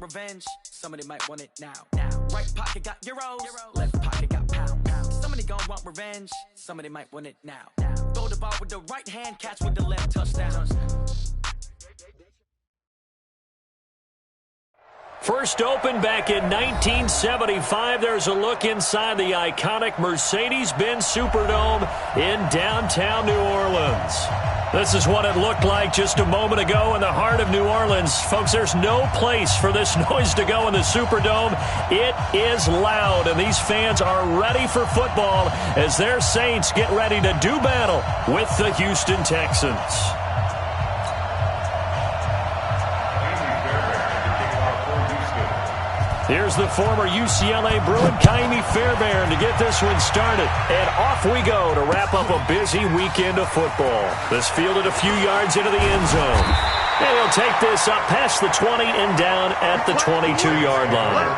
revenge. Somebody might want it now. Right pocket got euros, left pocket got pound. Somebody gon' want revenge. Somebody might want it now. Throw the ball with the right hand, catch with the left, touchdown. First opened back in 1975. There's a look inside the iconic Mercedes-Benz Superdome in downtown New Orleans. This is what it looked like just a moment ago in the heart of New Orleans. Folks, there's no place for this noise to go in the Superdome. It is loud, and these fans are ready for football as their Saints get ready to do battle with the Houston Texans. Here's the former UCLA Bruin, Kaimi Fairbairn, to get this one started. And off we go to wrap up a busy weekend of football. This fielded a few yards into the end zone. And he'll take this up past the 20 and down at the 22-yard line.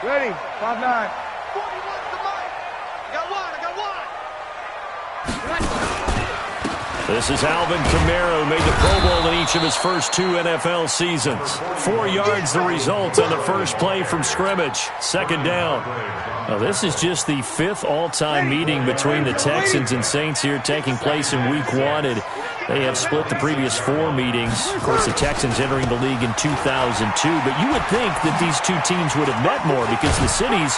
Ready, 5-9. This is Alvin Kamara, who made the Pro Bowl in each of his first 2 NFL seasons. 4 yards the result on the first play from scrimmage. Second down. Now, this is just the 5th all-time meeting between the Texans and Saints here, taking place in Week 1. And they have split the previous 4 meetings. Of course, the Texans entering the league in 2002. But you would think that these two teams would have met more because the cities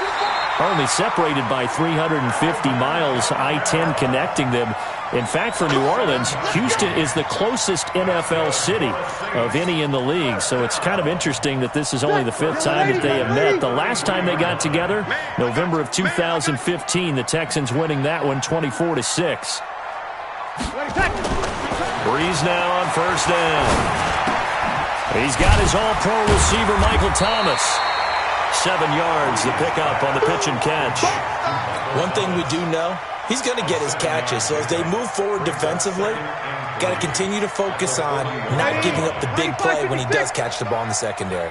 are only separated by 350 miles, I-10 connecting them. In fact, for New Orleans, Houston is the closest NFL city of any in the league. So it's kind of interesting that this is only the 5th time that they have met. The last time they got together, November of 2015, the Texans winning that one 24-6. Breeze now on first down. He's got his all-pro receiver, Michael Thomas. 7 yards, the pickup on the pitch and catch. One thing we do know, he's going to get his catches. So as they move forward defensively, got to continue to focus on not giving up the big play when he does catch the ball in the secondary.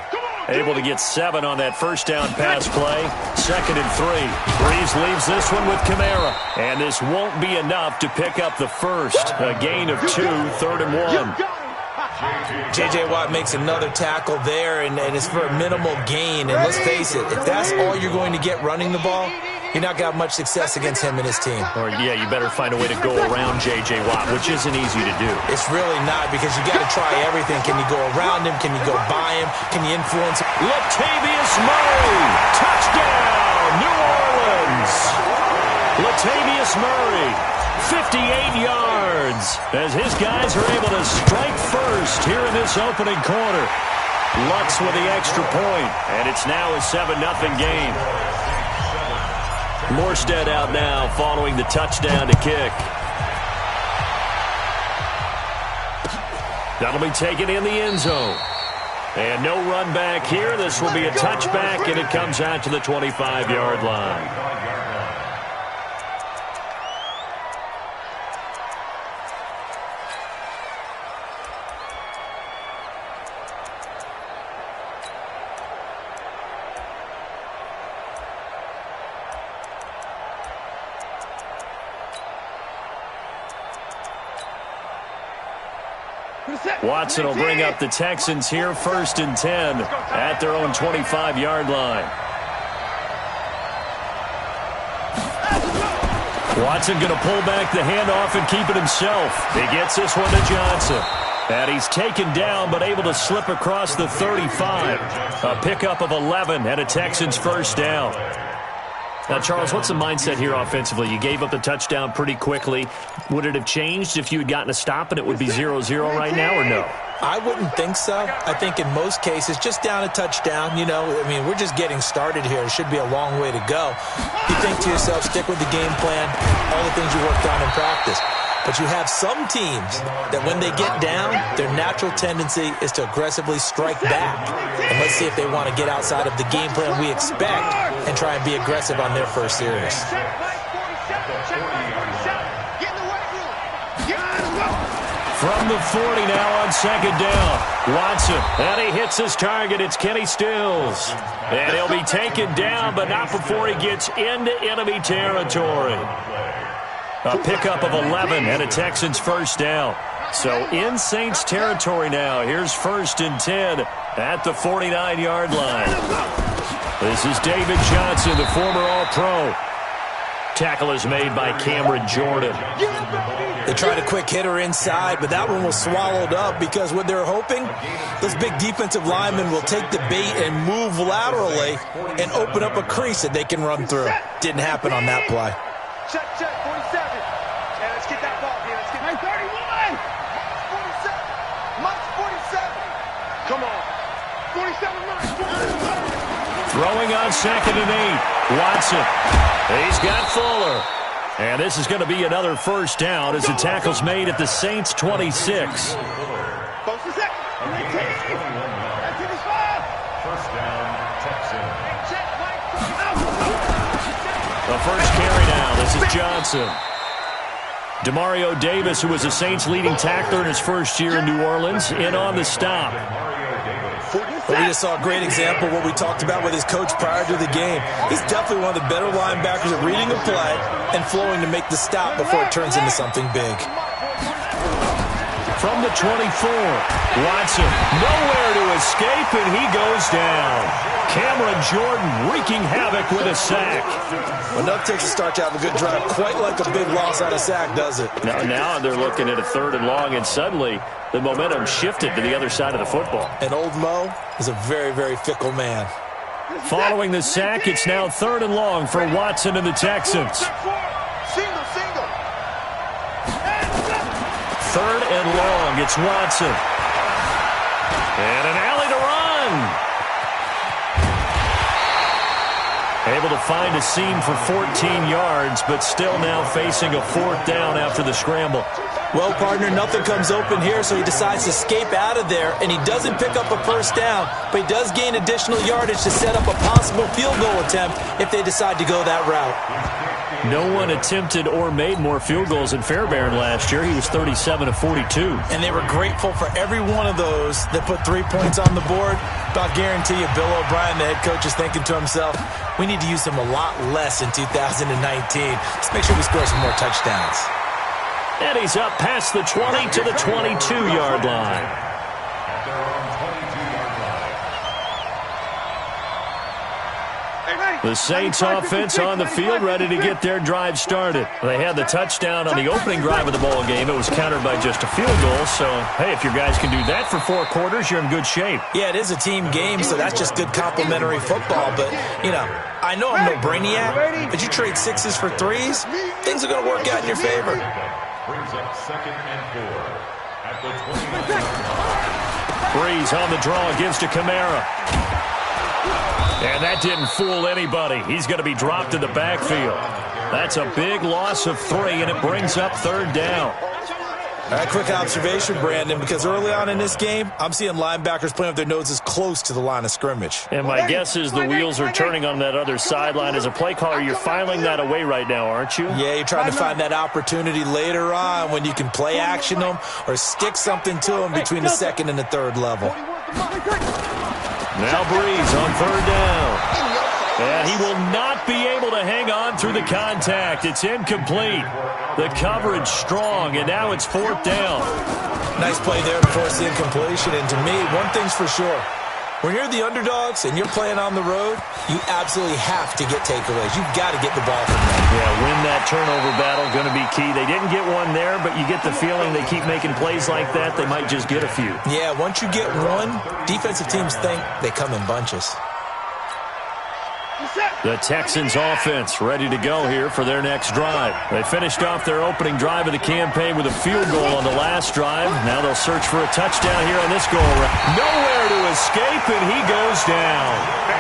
Able to get 7 on that first down pass play. 2nd and 3. Breeze leaves this one with Kamara. And this won't be enough to pick up the first. A gain of 2, 3rd and 1. J.J. Watt makes another tackle there, and it's for a minimal gain. And let's face it, if that's all you're going to get running the ball, you're not going to have much success against him and his team. Or, yeah, you better find a way to go around J.J. Watt, which isn't easy to do. It's really not, because you got to try everything. Can you go around him? Can you go by him? Can you influence him? Latavius Murray, touchdown, New Orleans. Latavius Murray, 58 yards, as his guys are able to strike first here in this opening quarter. Lutz with the extra point, and it's now a 7-0 game. Morstead out now following the touchdown to kick. That'll be taken in the end zone. And no run back here. This will be a touchback, and it comes out to the 25-yard line. Watson will bring up the Texans here, 1st and 10 at their own 25-yard line. Watson going to pull back the handoff and keep it himself. He gets this one to Johnson. And he's taken down but able to slip across the 35. A pickup of 11 and a Texans first down. Now, Charles, what's the mindset here offensively? You gave up the touchdown pretty quickly. Would it have changed if you had gotten a stop and it would be 0-0 right now, or no? I wouldn't think so. I think in most cases, just down a touchdown, you know, I mean, we're just getting started here. It should be a long way to go. You think to yourself, stick with the game plan, all the things you worked on in practice. But you have some teams that when they get down, their natural tendency is to aggressively strike back. And let's see if they want to get outside of the game plan we expect and try and be aggressive on their first series. From the 40 now on 2nd down. Watson, and he hits his target. It's Kenny Stills. And he'll be taken down, but not before he gets into enemy territory. A pickup of 11 and a Texans first down. So in Saints territory now. Here's 1st and 10 at the 49-yard line. This is David Johnson, the former All-Pro. Tackle is made by Cameron Jordan. They tried a quick hitter inside, but that one was swallowed up because what they're hoping, those big defensive linemen will take the bait and move laterally and open up a crease that they can run through. Didn't happen on that play. Check, 47. Yeah, let's get that ball here. Let's get 31. 47. Mike's 47. Come on. 47, Mike. Throwing on 2nd and 8. Watson. He's got Fuller. And this is going to be another first down as the tackle's made at the Saints' 26. First down, Texans. The first carry now. This is Johnson. Demario Davis, who was the Saints' leading tackler in his first year in New Orleans, in on the stop. Well, we just saw a great example of what we talked about with his coach prior to the game. He's definitely one of the better linebackers at reading a play and flowing to make the stop before it turns into something big. From the 24, Watson nowhere to escape, and he goes down. Cameron Jordan wreaking havoc with a sack. Well, enough takes to start to have a good drive, quite like a big loss out of sack, does it? Now they're looking at a 3rd and long, and suddenly the momentum shifted to the other side of the football. And old Mo is a very, very fickle man. Following the sack, it's now 3rd and long for Watson and the Texans. Single. 3rd and long, it's Watson. And an alley to run. Able to find a seam for 14 yards, but still now facing a 4th down after the scramble. Well, partner, nothing comes open here, so he decides to escape out of there, and he doesn't pick up a first down, but he does gain additional yardage to set up a possible field goal attempt if they decide to go that route. No one attempted or made more field goals than Fairbairn last year. He was 37 of 42. And they were grateful for every one of those that put 3 points on the board. But I'll guarantee you, Bill O'Brien, the head coach, is thinking to himself, we need to use them a lot less in 2019. Let's make sure we score some more touchdowns. And he's up past the 20 to the 22-yard line. The Saints offense on the field, ready to get their drive started. They had the touchdown on the opening drive of the ball game. It was countered by just a field goal. So, hey, if your guys can do that for 4 quarters, you're in good shape. Yeah, it is a team game, so that's just good complimentary football. But, you know, I know I'm no brainiac, but you trade 6s for 3s, things are going to work out in your favor. Brings up 2nd and 4 at the 29-yard line. Breeze on the draw, gives to Kamara. And that didn't fool anybody. He's going to be dropped in the backfield. That's a big loss of 3, and it brings up 3rd down. All right, quick observation, Brandon, because early on in this game, I'm seeing linebackers playing with their noses close to the line of scrimmage. And my guess is the wheels are turning on that other sideline. As a play caller, you're filing that away right now, aren't you? Yeah, you're trying to find that opportunity later on when you can play action them or stick something to them between the 2nd and the 3rd level. Now Breeze on 3rd down. And he will not be able to hang on through the contact. It's incomplete. The coverage strong, and now it's 4th down. Nice play there to force the incompletion. And to me, one thing's for sure. When you're the underdogs and you're playing on the road, you absolutely have to get takeaways. You've got to get the ball from them. Yeah, win that turnover battle, going to be key. They didn't get one there, but you get the feeling they keep making plays like that, they might just get a few. Yeah, once you get one, defensive teams think they come in bunches. The Texans offense ready to go here for their next drive. They finished off their opening drive of the campaign with a field goal on the last drive. Now they'll search for a touchdown here on this go-around. Nowhere to escape, and he goes down.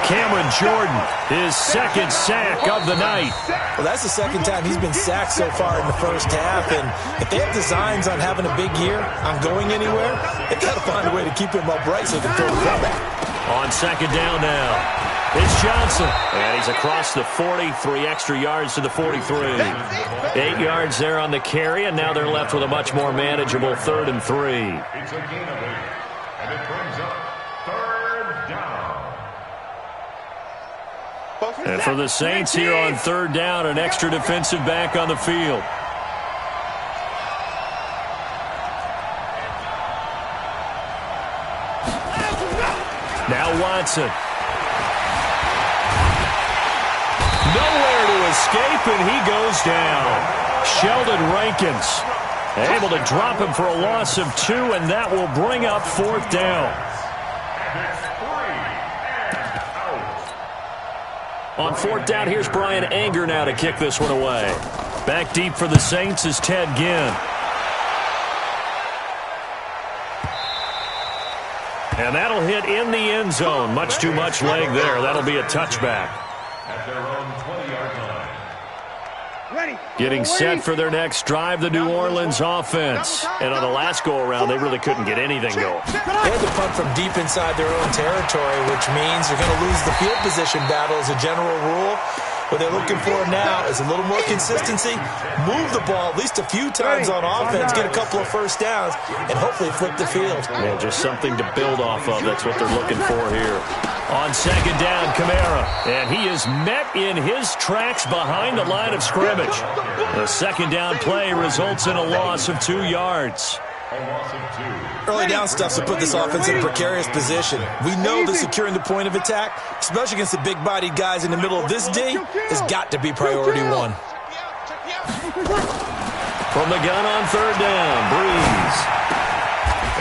Cameron Jordan, his 2nd sack of the night. Well, that's the 2nd time he's been sacked so far in the first half, and if they have designs on having a big year, on going anywhere, they've got to find a way to keep him upright so they can throw the ball back. On 2nd down now. It's Johnson, and he's across the 40, 3 extra yards to the 43. 8 yards there on the carry, and now they're left with a much more manageable 3rd and 3. It's a gain of 8, and it brings up 3rd down. And for the Saints here on 3rd down, an extra defensive back on the field. Now Watson. Nowhere to escape, and he goes down. Sheldon Rankins able to drop him for a loss of 2, and that will bring up 4th down. On 4th down, here's Brian Anger now to kick this one away. Back deep for the Saints is Ted Ginn. And that'll hit in the end zone. Much too much leg there. That'll be a touchback. At their own 20-yard line. Getting set for their next drive, the New Orleans offense. And on the last go-around, they really couldn't get anything going. They had to punt from deep inside their own territory, which means you're going to lose the field position battle as a general rule. What they're looking for now is a little more consistency, move the ball at least a few times on offense, get a couple of first downs, and hopefully flip the field. Yeah, just something to build off of. That's what they're looking for here. On 2nd down, Kamara. And he is met in his tracks behind the line of scrimmage. The 2nd down play results in a loss of 2 yards. Early down stuff to put this offense in a precarious position. We know that securing the point of attack, especially against the big-bodied guys in the middle of this D, has got to be priority 1. From the gun on 3rd down, Breeze.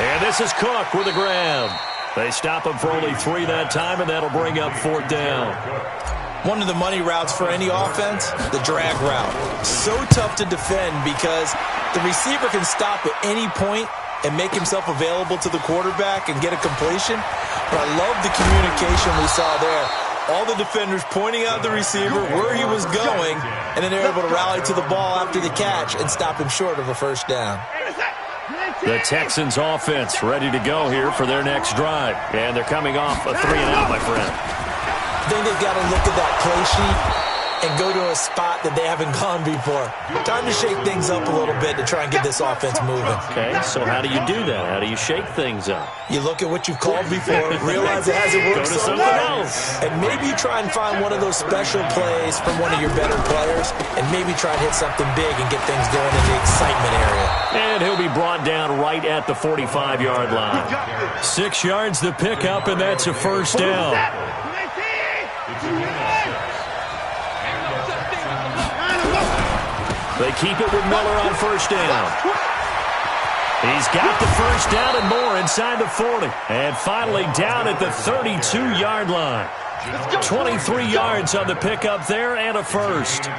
And this is Cook with a grab. They stop him for only 3 that time, and that'll bring up 4th down. One of the money routes for any offense, the drag route. So tough to defend because the receiver can stop at any point and make himself available to the quarterback and get a completion. But I love the communication we saw there. All the defenders pointing out the receiver where he was going, and then they're able to rally to the ball after the catch and stop him short of a first down. The Texans offense ready to go here for their next drive. And they're coming off a 3-and-out, my friend. I think they've got to look at that play sheet and go to a spot that they haven't gone before. Time to shake things up a little bit to try and get this offense moving. Okay, so how do you do that? How do you shake things up? You look at what you've called before, realize it hasn't worked Go to something else. And maybe you try and find one of those special plays from one of your better players, and maybe try and hit something big and get things going in the excitement area. And he'll be brought down right at the 45-yard line. 6 yards the pickup, and that's a first down. They keep it with Miller on first down. He's got the first down and more inside the 40. And finally down at the 32-yard line. 23 yards on the pickup there and a first.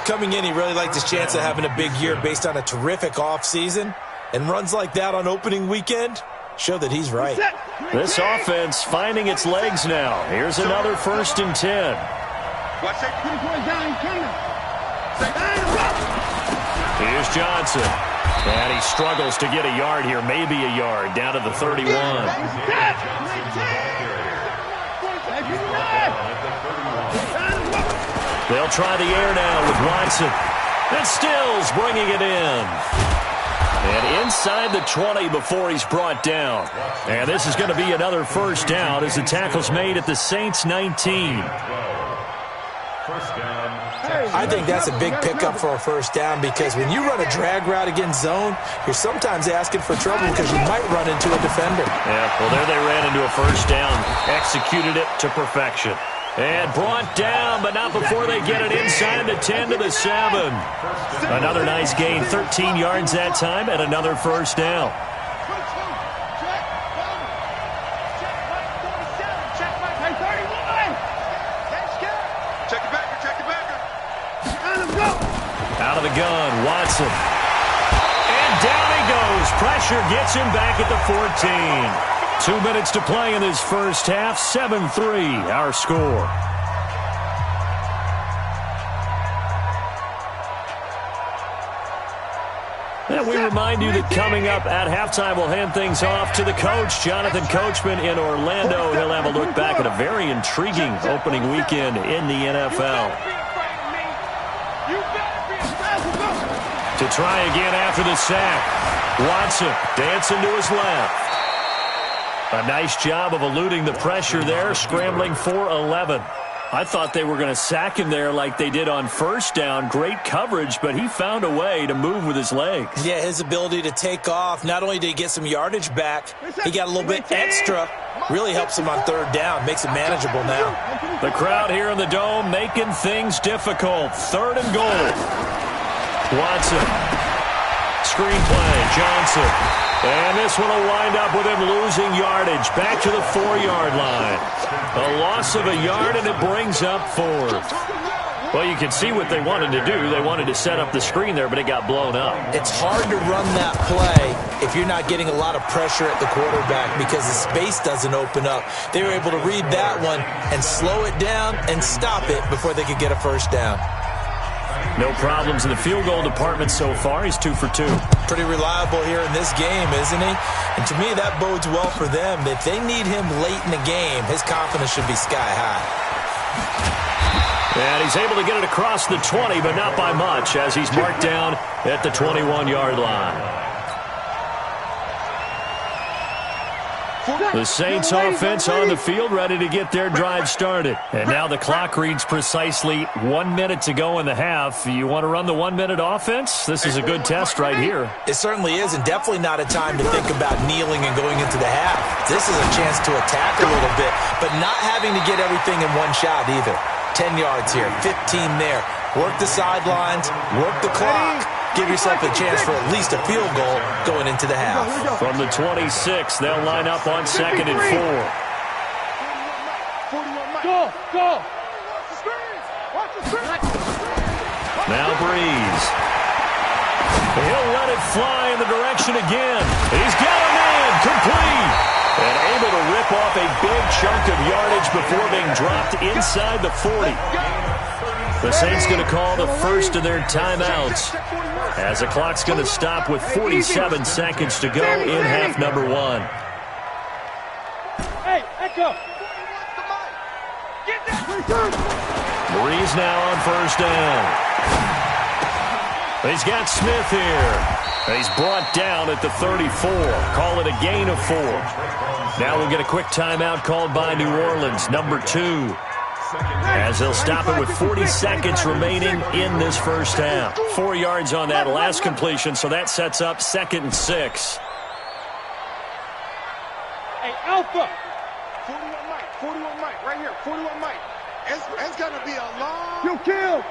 Coming in, he really liked his chance of having a big year based on a terrific offseason. And runs like that on opening weekend show that he's right. This offense finding its legs now. Here's another 1st and 10. Here's Johnson. And he struggles to get a yard here, maybe a yard, down to the 31. They'll try the air now with Watson. And Stills bringing it in. And inside the 20 before he's brought down. And this is going to be another first down as the tackle's made at the Saints 19. First down. I think that's a big pickup for a first down because when you run a drag route against zone, you're sometimes asking for trouble because you might run into a defender. Yeah, well, there they ran into a first down. Executed it to perfection. And brought down, but not before they get it inside the 10 to the 7. Another nice gain, 13 yards that time, and another first down. Out of the gun, Watson. And down he goes. Pressure gets him back at the 14. 2 minutes to play in this first half. 7-3, our score. And we remind you that coming up at halftime, we'll hand things off to the coach, Jonathan Coachman in Orlando. He'll have a look back at a very intriguing opening weekend in the NFL. To try again after the sack. Watson dancing to his left. A nice job of eluding the pressure there, scrambling for 11. I thought they were going to sack him there like they did on first down. Great coverage, but he found a way to move with his legs. Yeah, his ability to take off. Not only did he get some yardage back, he got a little bit extra. Really helps him on third down. Makes it manageable now. The crowd here in the Dome making things difficult. 3rd and goal. Watson. Screenplay. Johnson. And this one will wind up with him losing yardage. Back to the 4-yard line. A loss of a yard, and it brings up 4th. Well, you can see what they wanted to do. They wanted to set up the screen there, but it got blown up. It's hard to run that play if you're not getting a lot of pressure at the quarterback because the space doesn't open up. They were able to read that one and slow it down and stop it before they could get a first down. No problems in the field goal department so far. He's 2 for 2. Pretty reliable here in this game, isn't he? And to me, that bodes well for them. If they need him late in the game, his confidence should be sky high. And he's able to get it across the 20, but not by much, as he's marked down at the 21-yard line. The Saints offense on the field, ready to get their drive started. And now the clock reads precisely 1 minute to go in the half. You want to run the 1 minute offense? This is a good test right here. It certainly is, and definitely not a time to think about kneeling and going into the half. This is a chance to attack a little bit, but not having to get everything in one shot either. 10 yards here, 15 there. Work the sidelines, work the clock. Give yourself a chance for at least a field goal going into the half. From the 26, they'll line up on 2nd and 4. Go! Now Breeze. He'll let it fly in the direction again. He's got a man complete. And able to rip off a big chunk of yardage before being dropped inside the 40. The Saints going to call the first of their timeouts, as the clock's going to stop with 47 seconds to go in half number 1. Hey, Echo! Breeze now on first down. He's got Smith here. He's brought down at the 34. Call it a gain of 4. Now we'll get a quick timeout called by New Orleans, number 2. As they'll stop it with 40 seconds remaining in this first half. 4 yards on that last completion, so that sets up 2nd and 6. Hey, Alpha! 41 Mike, right here, 41 Mike. It's going to be a long... You kill!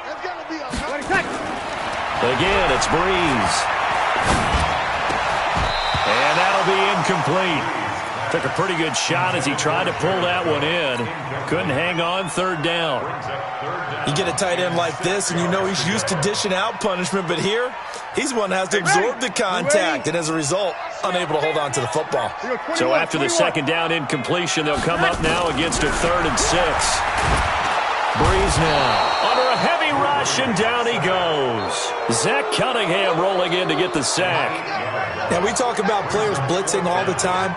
It's going to be a long... Again, it's Breeze. And that'll be incomplete. Took a pretty good shot as he tried to pull that one in. Couldn't hang on 3rd down. You get a tight end like this, and you know he's used to dishing out punishment, but here, he's one that has to absorb the contact, and as a result, unable to hold on to the football. So after the 2nd down incompletion, they'll come up now against a 3rd and 6. Breeze now under a heavy rush, and down he goes. Zach Cunningham rolling in to get the sack. Now, we talk about players blitzing all the time.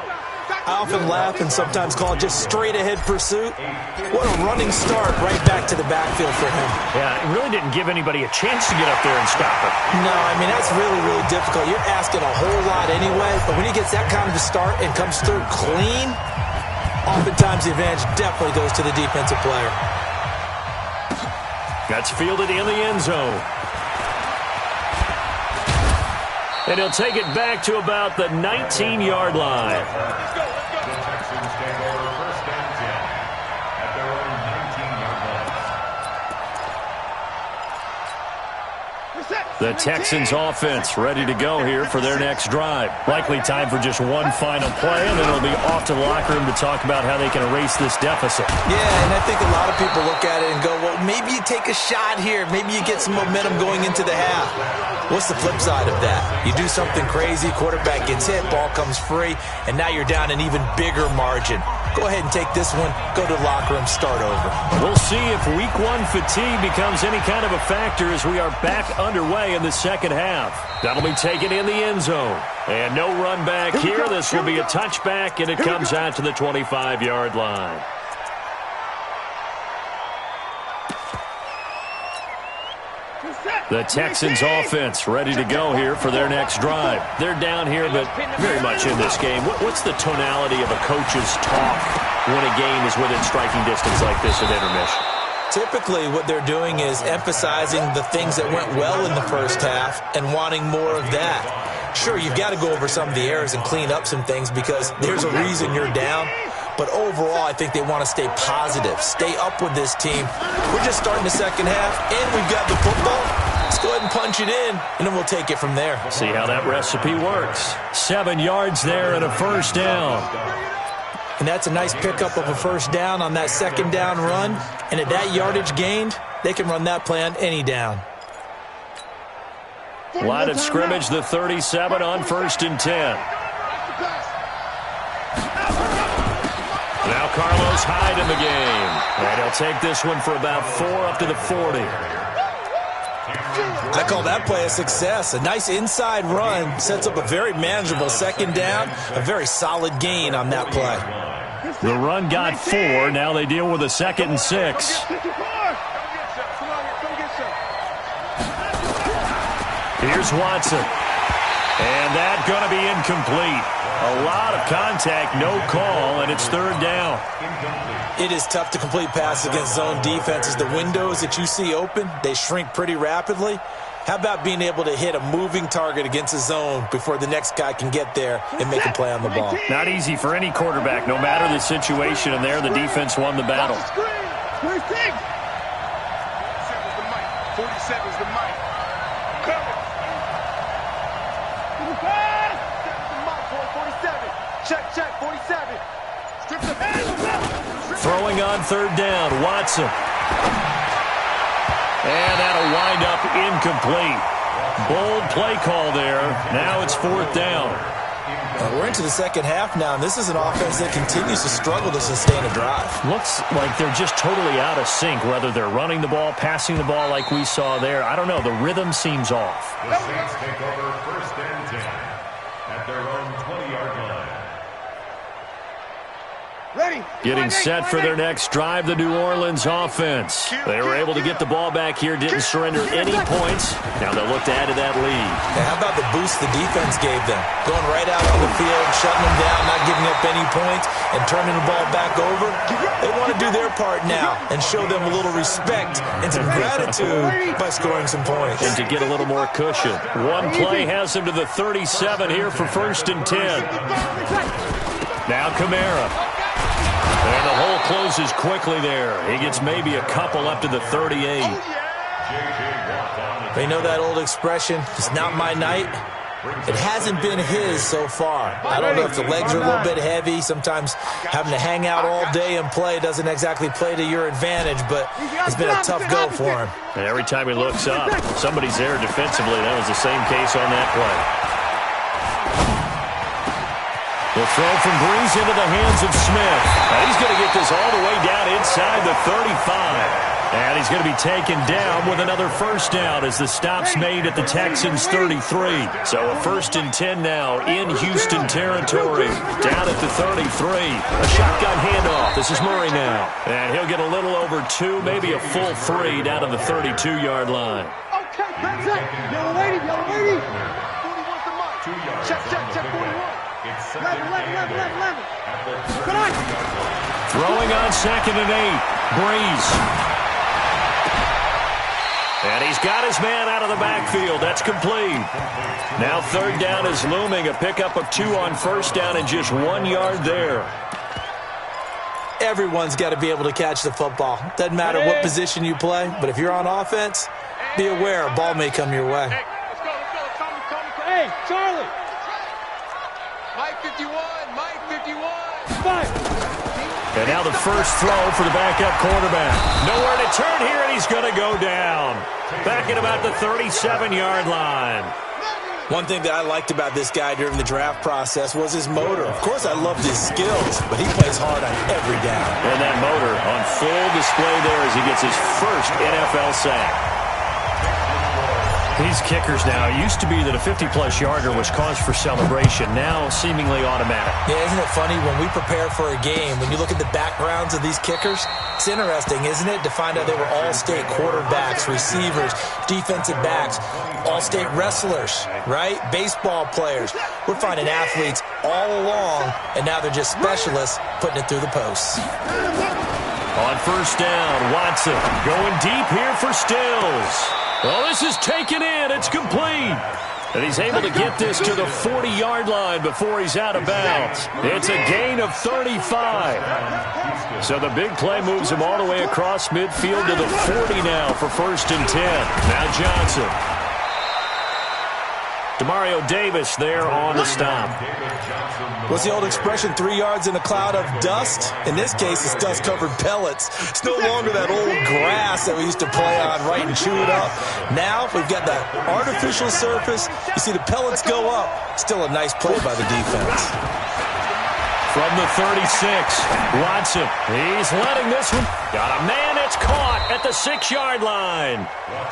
I often laugh and sometimes call it just straight-ahead pursuit. What a running start right back to the backfield for him. Yeah, it really didn't give anybody a chance to get up there and stop it. No, I mean, that's really, really difficult. You're asking a whole lot anyway, but when he gets that kind of a start and comes through clean, oftentimes the advantage definitely goes to the defensive player. That's fielded in the end zone. And he'll take it back to about the 19-yard line. The Texans offense ready to go here for their next drive. Likely time for just one final play, and then it'll be off to the locker room to talk about how they can erase this deficit. Yeah, and I think a lot of people look at it and go, well, maybe you take a shot here. Maybe you get some momentum going into the half. What's the flip side of that? You do something crazy, quarterback gets hit, ball comes free, and now you're down an even bigger margin. Go ahead and take this one, go to the locker room, start over. We'll see if week 1 fatigue becomes any kind of a factor as we are back underway in the second half. That'll be taken in the end zone. And no run back here. This will be a touchback, and it comes out to the 25-yard line. Set. The Texans offense ready to go here for their next drive. They're down here, but very much in this game. What's the tonality of a coach's talk when a game is within striking distance like this at intermission? Typically, what they're doing is emphasizing the things that went well in the first half and wanting more of that. Sure, you've got to go over some of the errors and clean up some things because there's a reason you're down. But overall, I think they want to stay positive, stay up with this team. We're just starting the second half, and we've got the football. Let's go ahead and punch it in, and then we'll take it from there. See how that recipe works. 7 yards there and a first down. And that's a nice pickup of a first down on that second down run. And at that yardage gained, they can run that play on any down. Line of scrimmage, the 37 on 1st and 10. Now Carlos Hyde in the game. And he'll take this one for about 4 up to the 40. I call that play a success. A nice inside run sets up a very manageable second down. A very solid gain on that play. The run got 4. Now they deal with a 2nd and 6. Here's Watson. And that's going to be incomplete. A lot of contact, no call, and it's 3rd down. It is tough to complete passes against zone defenses. The windows that you see open, they shrink pretty rapidly. How about being able to hit a moving target against a zone before the next guy can get there and make a play on the ball? Not easy for any quarterback, no matter the situation, and there the defense won the battle. 47's the mic. Check, 47. Throwing on 3rd down, Watson. And that'll wind up incomplete. Bold play call there. Now it's 4th down. We're into the second half now, and this is an offense that continues to struggle to sustain a drive. Looks like they're just totally out of sync, whether they're running the ball, passing the ball like we saw there. I don't know. The rhythm seems off. The Saints take over 1st and 10 at their own 20-yard line. Getting set for their next drive, the New Orleans offense. They were able to get the ball back here, didn't surrender any points. Now they'll look to add to that lead. Now, how about the boost the defense gave them? Going right out on the field, shutting them down, not giving up any points, and turning the ball back over. They want to do their part now and show them a little respect and some gratitude by scoring some points. And to get a little more cushion. One play has them to the 37 here for 1st and 10. Now Kamara. And the hole closes quickly there. He gets maybe a couple up to the 38. They know that old expression, it's not my night. It hasn't been his so far. I don't know if the legs are a little bit heavy. Sometimes having to hang out all day and play doesn't exactly play to your advantage, but it's been a tough go for him. And every time he looks up, somebody's there defensively. That was the same case on that play. The throw from Breeze into the hands of Smith. And he's going to get this all the way down inside the 35. And he's going to be taken down with another first down as the stop's made at the Texans' 33. So a 1st and 10 now in Houston territory. Down at the 33. A shotgun handoff. This is Murray now. And he'll get a little over 2, maybe a full 3 down to the 32-yard line. Okay, that's it. Yellow lady. 41's the mark. Check, 41. 11. Good on. Throwing on 2nd and 8. Breeze. And he's got his man out of the backfield. That's complete. Now 3rd down is looming. A pickup of 2 on 1st down and just 1 yard there. Everyone's got to be able to catch the football. Doesn't matter what position you play, but if you're on offense, be aware a ball may come your way. Let's go. Hey, Charlie. Mike 51. 5. And now the first throw for the backup quarterback. Nowhere to turn here, and he's going to go down. Back at about the 37-yard line. One thing that I liked about this guy during the draft process was his motor. Of course, I loved his skills, but he plays hard on every down. And that motor on full display there as he gets his first NFL sack. These kickers now, it used to be that a 50-plus yarder was cause for celebration. Now, seemingly automatic. Yeah, isn't it funny when we prepare for a game, when you look at the backgrounds of these kickers, it's interesting, isn't it, to find out they were all-state quarterbacks, receivers, defensive backs, all-state wrestlers, right? Baseball players. We're finding athletes all along, and now they're just specialists putting it through the posts. On first down, Watson going deep here for Stills. Well, this is taken in. It's complete. And he's able to get this to the 40-yard line before he's out of bounds. It's a gain of 35. So the big play moves him all the way across midfield to the 40 now for 1st and 10. Now Johnson. Demario Davis there on the stop. What's the old expression, 3 yards in a cloud of dust? In this case, it's dust-covered pellets. It's no longer that old grass that we used to play on, right, and chew it up. Now, we've got that artificial surface. You see the pellets go up. Still a nice play by the defense. From the 36, Watson. He's letting this one. Got a man. It's caught at the 6-yard line.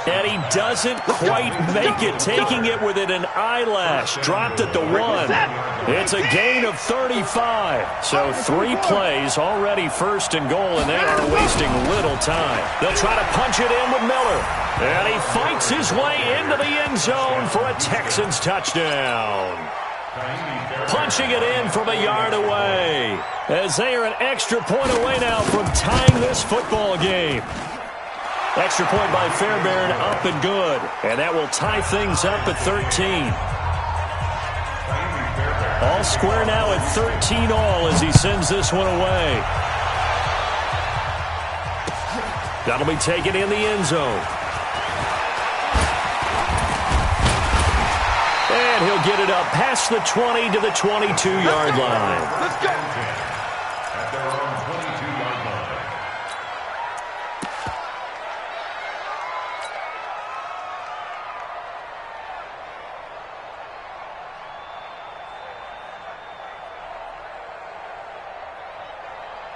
And he doesn't quite make it, taking it within an eyelash. Dropped at the 1. It's a gain of 35. So 3 plays, already 1st and goal, and they are wasting little time. They'll try to punch it in with Miller. And he fights his way into the end zone for a Texans touchdown. Punching it in from a yard away, as they are an extra point away now from tying this football game. Extra point by Fairbairn, up and good. And that will tie things up at 13. All square now at 13 all as he sends this one away. That'll be taken in the end zone. And he'll get it up past the 20 to the 22-yard line. Let's go. At their own 22-yard line.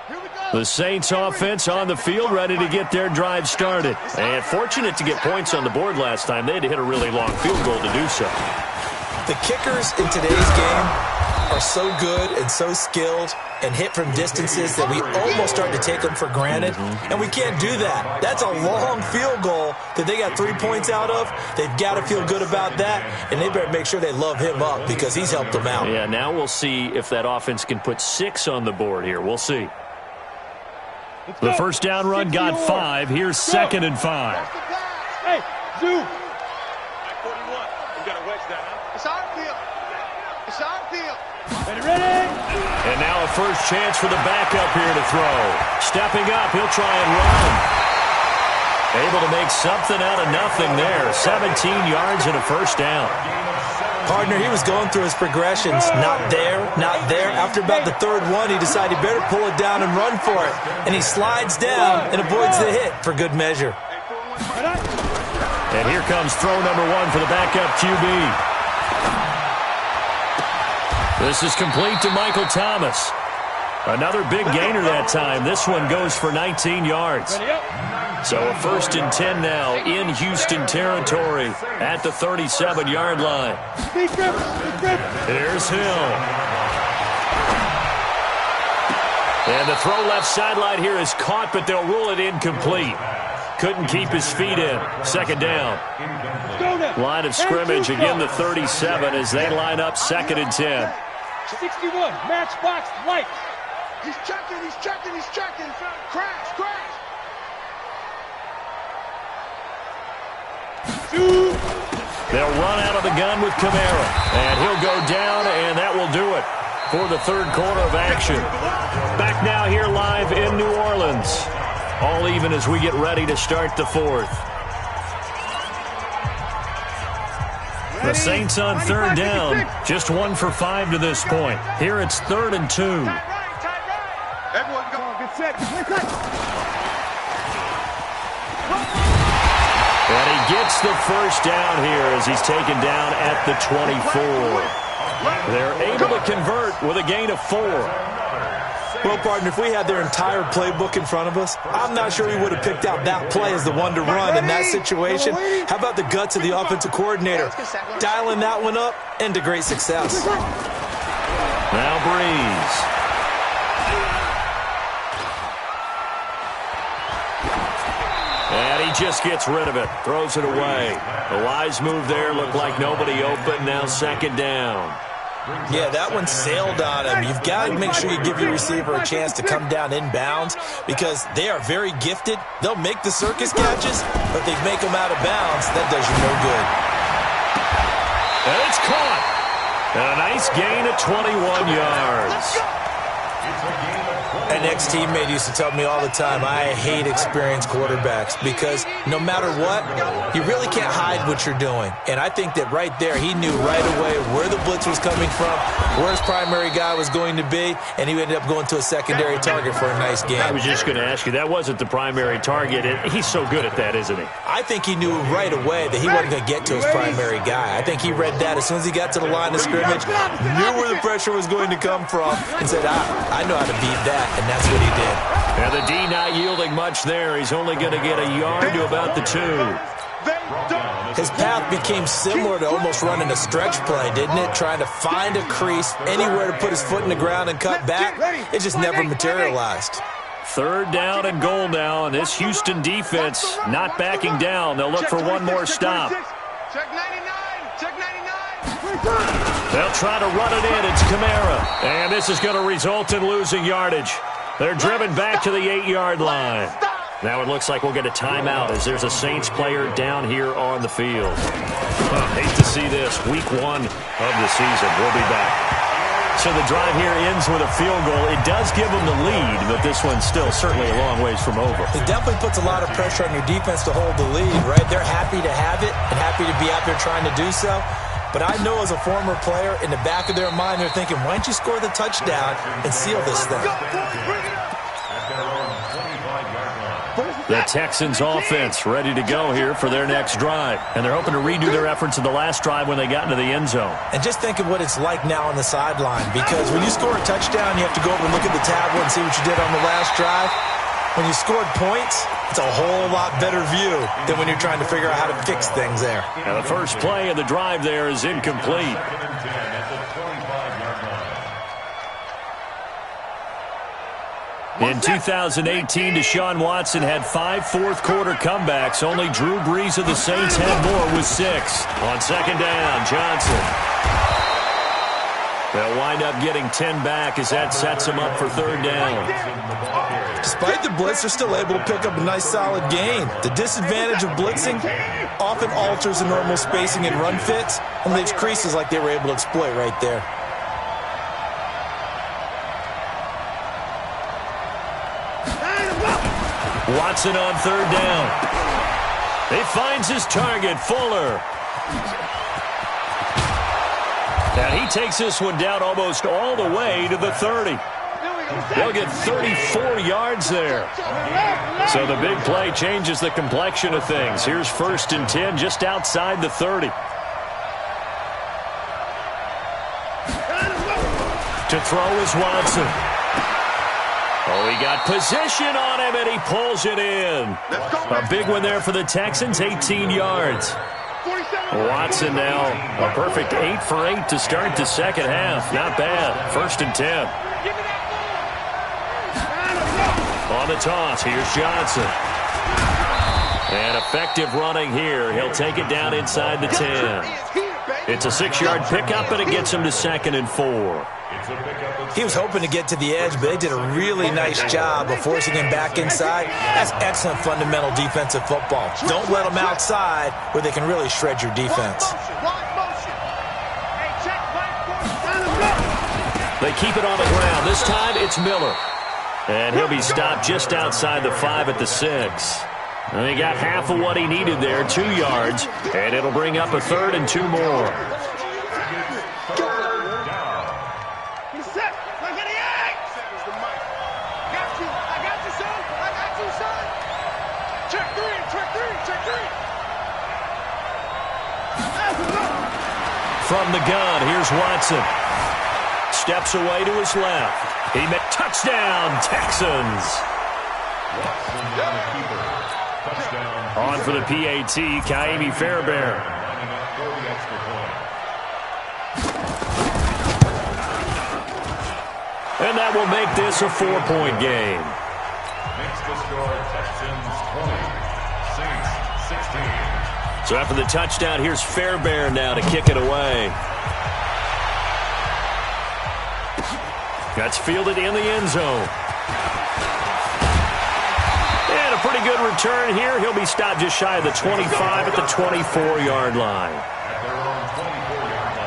Here we go. The Saints offense on the field, ready to get their drive started. And fortunate to get points on the board last time. They had to hit a really long field goal to do so. The kickers in today's game are so good and so skilled and hit from distances that we almost start to take them for granted. And we can't do that. That's a long field goal that they got 3 points out of. They've got to feel good about that, and they better make sure they love him up because he's helped them out. Yeah, now we'll see if that offense can put 6 on the board here. We'll see. The first down run got 5. Here's 2nd and 5. Hey, Zoo. 41. We got to wedge that, huh? It's our field. It's our field. Ready? And now a first chance for the backup here to throw. Stepping up, he'll try and run. Able to make something out of nothing there. 17 yards and a first down. Partner, he was going through his progressions. Not there, not there. After about the 3rd one, he decided he better pull it down and run for it. And he slides down and avoids the hit for good measure. And here comes throw number 1 for the backup QB. This is complete to Michael Thomas. Another big gainer that time. This one goes for 19 yards. So a 1st and 10 now in Houston territory at the 37-yard line. Here's Hill. And the throw left sideline here is caught, but they'll rule it incomplete. Couldn't keep his feet in. 2nd down. Line of scrimmage, again the 37 as they line up 2nd and 10. 61. Matchbox light. He's checking, he's checking, he's checking. Crash, crash. They'll run out of the gun with Kamara. And he'll go down, and that will do it for the 3rd quarter of action. Back now here live in New Orleans. All even as we get ready to start the 4th. The Saints on 3rd down. Just 1 for 5 to this point. Here it's 3rd and 2. Everyone go. Good set. And he gets the first down here as he's taken down at the 24. They're able to convert with a gain of 4. Well, partner, if we had their entire playbook in front of us, I'm not sure we would have picked out that play as the one to run in that situation. How about the guts of the offensive coordinator? Dialing that one up into great success. Now Breeze. And he just gets rid of it. Throws it away. A wise move there. Looked like nobody open. Now second down. Yeah, that one sailed on him. You've got to make sure you give your receiver a chance to come down inbounds because they are very gifted. They'll make the circus catches, but they make them out of bounds. That does you no good. And it's caught. And a nice gain of 21 yards. An ex-teammate used to tell me all the time, I hate experienced quarterbacks because no matter what, you really can't hide what you're doing. And I think that right there, he knew right away where the blitz was coming from, where his primary guy was going to be, and he ended up going to a secondary target for a nice game. I was just going to ask you, that wasn't the primary target. He's so good at that, isn't he? I think he knew right away that he wasn't going to get to his primary guy. I think he read that as soon as he got to the line of scrimmage, knew where the pressure was going to come from, and said, I know how to beat that. And that's what he did. And the D not yielding much there. He's only going to get a yard to about the 2. His path became similar to almost running a stretch play, didn't it? Trying to find a crease, anywhere to put his foot in the ground and cut back. It just never materialized. Third down and goal now, and this Houston defense not backing down. They'll look for one more stop. Check 99. Check 99. They'll try to run it in. It's Kamara. And this is going to result in losing yardage. They're driven back to the 8-yard line. Now it looks like we'll get a timeout as there's a Saints player down here on the field. Hate to see this. Week 1 of the season. We'll be back. So the drive here ends with a field goal. It does give them the lead, but this one's still certainly a long ways from over. It definitely puts a lot of pressure on your defense to hold the lead, right? They're happy to have it and happy to be out there trying to do so. But I know as a former player, in the back of their mind, they're thinking, why don't you score the touchdown and seal this thing? The Texans offense ready to go here for their next drive. And they're hoping to redo their efforts in the last drive when they got into the end zone. And just think of what it's like now on the sideline. Because when you score a touchdown, you have to go over and look at the tablet and see what you did on the last drive. When you scored points, it's a whole lot better view than when you're trying to figure out how to fix things there. And the first play of the drive there is incomplete. In 2018, Deshaun Watson had 5 fourth-quarter comebacks. Only Drew Brees of the Saints had more with 6. On second down, Johnson. They'll wind up getting 10 back as that sets them up for third down. Despite the blitz, they're still able to pick up a nice solid gain. The disadvantage of blitzing often alters the normal spacing and run fits and leaves creases like they were able to exploit right there. Watson on third down. He finds his target, Fuller. And he takes this one down almost all the way to the 30. They'll get 34 yards there. So the big play changes the complexion of things. Here's 1st and 10 just outside the 30. To throw is Watson. Oh, he got position on him, and he pulls it in. A big one there for the Texans, 18 yards. Watson now a perfect 8 for 8 to start the second half. Not bad. 1st and 10. On the toss, here's Johnson. And effective running here. He'll take it down inside the 10. It's a 6-yard pickup, and it gets him to 2nd and 4. He was hoping to get to the edge, but they did a really nice job of forcing him back inside. That's excellent fundamental defensive football. Don't let them outside where they can really shred your defense. They keep it on the ground. This time it's Miller. And he'll be stopped just outside the 5 at the 6. And he got half of what he needed there, 2 yards. And it'll bring up a 3rd and 2 more. From the gun, here's Watson. Steps away to his left. He met touchdown, Texans. On for the PAT, Kaimi Fairbairn. And that will make this a 4-point game. Makes the score Texans 20, Saints 16. So after the touchdown, here's Fairbairn now to kick it away. That's fielded in the end zone. And a pretty good return here. He'll be stopped just shy of the 25 at the 24-yard line. At their own 24-yard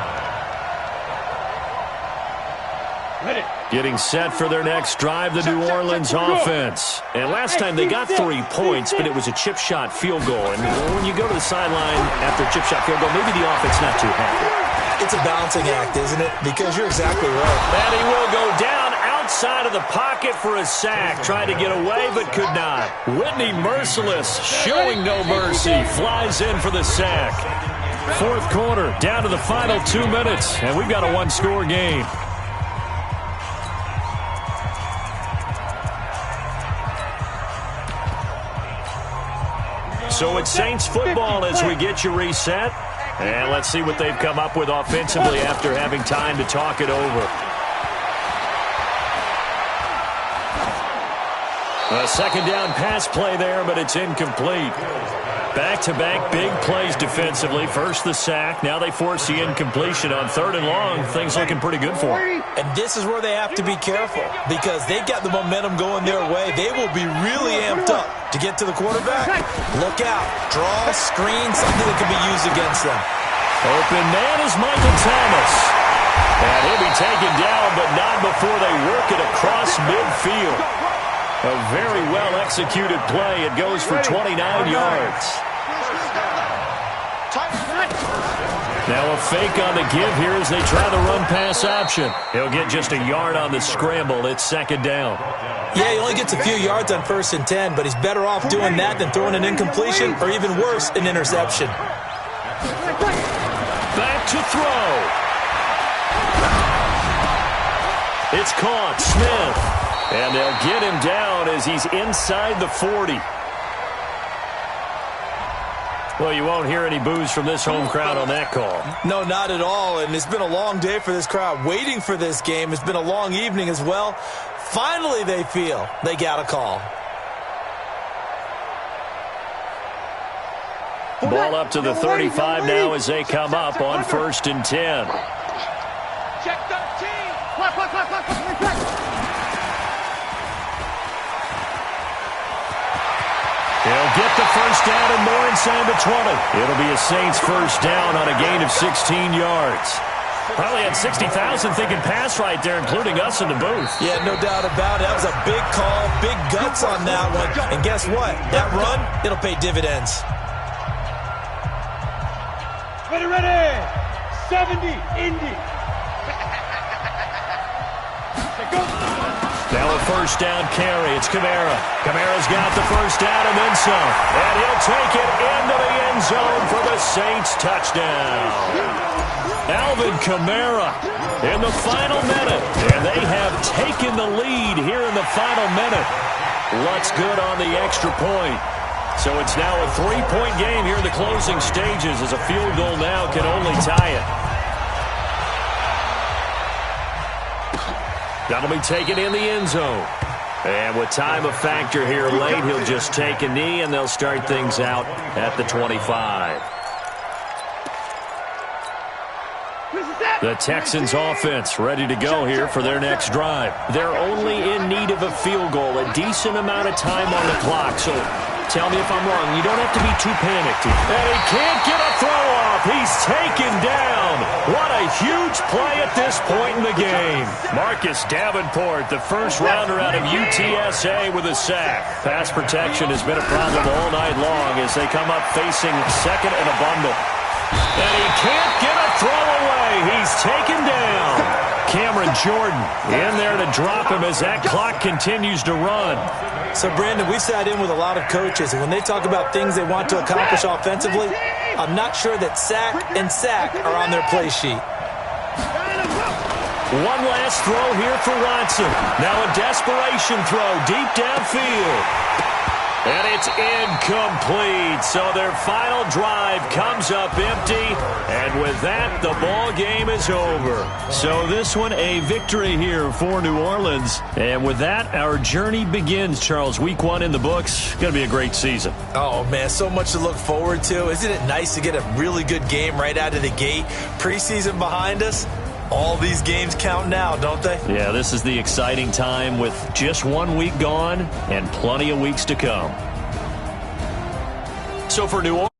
line. Ready. Getting set for their next drive, the New Orleans offense. And last time they got 3 points, but it was a chip shot field goal. And when you go to the sideline after a chip shot field goal, maybe the offense not too happy. It's a balancing act, isn't it? Because you're exactly right. And he will go down outside of the pocket for a sack. Tried to get away, but could not. Whitney Merciless, showing no mercy, flies in for the sack. Fourth quarter, down to the final 2 minutes, and we've got a 1-score game. So it's Saints football as we get you reset. And let's see what they've come up with offensively after having time to talk it over. A second down pass play there, but it's incomplete. Back-to-back big plays defensively. First the sack. Now they force the incompletion on 3rd and long. Things looking pretty good for them. And this is where they have to be careful because they've got the momentum going their way. They will be really amped up to get to the quarterback. Look out. Draw, screen, something that can be used against them. Open man is Michael Thomas. And he'll be taken down, but not before they work it across midfield. A very well-executed play. It goes for 29 yards. Now a fake on the give here as they try the run-pass option. He'll get just a yard on the scramble. It's second down. Yeah, he only gets a few yards on 1st and 10, but he's better off doing that than throwing an incompletion or even worse, an interception. Back to throw. It's caught. Smith. And they'll get him down as he's inside the 40. Well, you won't hear any boos from this home crowd on that call. No, not at all. And it's been a long day for this crowd waiting for this game. It's been a long evening as well. Finally, they feel they got a call. Ball up to the 35 now as they come up on 1st and 10. Check 13. He'll get the first down and more inside the 20. It'll be a Saints first down on a gain of 16 yards. Probably had 60,000 thinking pass right there, including us in the booth. Yeah, no doubt about it. That was a big call, big guts on that one. And guess what? That run, it'll pay dividends. Ready. 70, Indy. Now a first down carry. It's Kamara. Kamara's got the first down and then some. And he'll take it into the end zone for the Saints touchdown. Alvin Kamara in the final minute. And they have taken the lead here in the final minute. Lutz good on the extra point. So it's now a 3-point game here in the closing stages as a field goal now can only tie it. That'll be taken in the end zone. And with time a factor here late, he'll just take a knee, and they'll start things out at the 25. The Texans offense ready to go here for their next drive. They're only in need of a field goal, a decent amount of time on the clock. So tell me if I'm wrong. You don't have to be too panicked. And he can't get a throw off. He's taken down. What a huge play at this point in the game. Marcus Davenport, the first rounder out of UTSA with a sack. Pass protection has been a problem all night long as they come up facing second and a bundle. And he can't get a throw away. He's taken down. Cameron Jordan in there to drop him as that clock continues to run. So, Brandon, we've sat in with a lot of coaches, and when they talk about things they want to accomplish offensively, I'm not sure that sack and sack are on their play sheet. One last throw here for Watson. Now a desperation throw deep downfield. And it's incomplete. So their final drive comes up empty. And with that, the ball game is over. So this one, a victory here for New Orleans. And with that, our journey begins, Charles. Week 1 in the books. Going to be a great season. Oh, man, so much to look forward to. Isn't it nice to get a really good game right out of the gate? Preseason behind us. All these games count now, don't they? Yeah, this is the exciting time with just 1 week gone and plenty of weeks to come. So for New Orleans,